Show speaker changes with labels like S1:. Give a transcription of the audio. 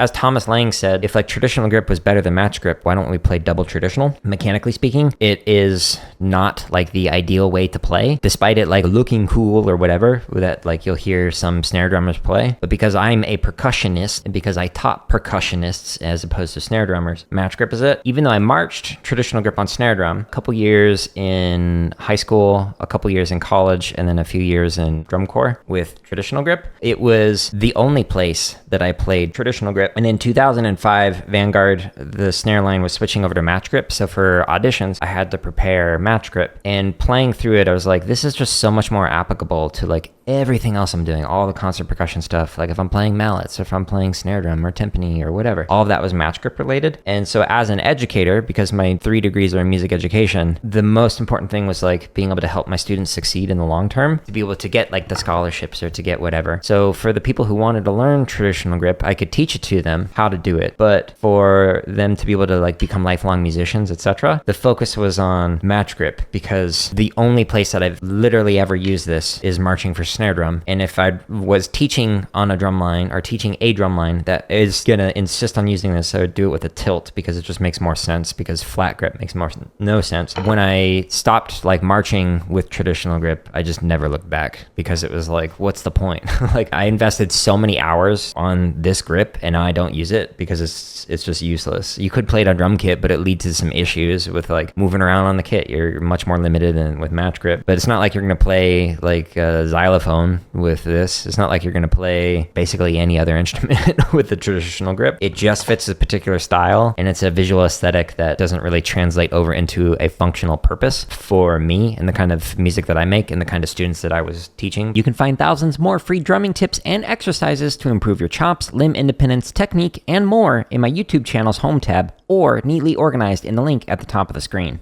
S1: As Thomas Lang said, if like traditional grip was better than match grip, why don't we play double traditional? Mechanically speaking, it is not like the ideal way to play, despite it like looking cool or whatever that like you'll hear some snare drummers play. But because I'm a percussionist and because I taught percussionists as opposed to snare drummers, match grip is it. Even though I marched traditional grip on snare drum, a couple years in high school, a couple years in college, and then a few years in drum corps with traditional grip, it was the only place that I played traditional grip. And in 2005, Vanguard, the snare line was switching over to match grip. So for auditions, I had to prepare match grip. And playing through it, I was like, this is just so much more applicable to like everything else I'm doing, all the concert percussion stuff. Like if I'm playing mallets, or if I'm playing snare drum or timpani or whatever, all of that was match grip related. And so as an educator, because my 3 degrees are in music education, the most important thing was like being able to help my students succeed in the long term, to be able to get like the scholarships or to get whatever. So for the people who wanted to learn traditional grip, I could teach it to them how to do it. But for them to be able to like become lifelong musicians, etc., the focus was on match grip, because the only place that I've literally ever used this is marching for snare drum. And if I was teaching on a drum line or teaching a drum line that is gonna insist on using this, I would do it with a tilt, because it just makes more sense, because flat grip makes no sense. When I stopped like marching with traditional grip, I just never looked back, because it was like, what's the point? Like I invested so many hours on this grip and now I don't use it because it's just useless. You could play it on drum kit, but it leads to some issues with like moving around on the kit. You're much more limited than with match grip. But it's not like you're gonna play like a xylophone with this. It's not like you're gonna play basically any other instrument with the traditional grip. It just fits a particular style, and it's a visual aesthetic that doesn't really translate over into a functional purpose for me and the kind of music that I make and the kind of students that I was teaching.
S2: You can find thousands more free drumming tips and exercises to improve your chops, limb independence, technique, and more in my YouTube channel's home tab, or neatly organized in the link at the top of the screen.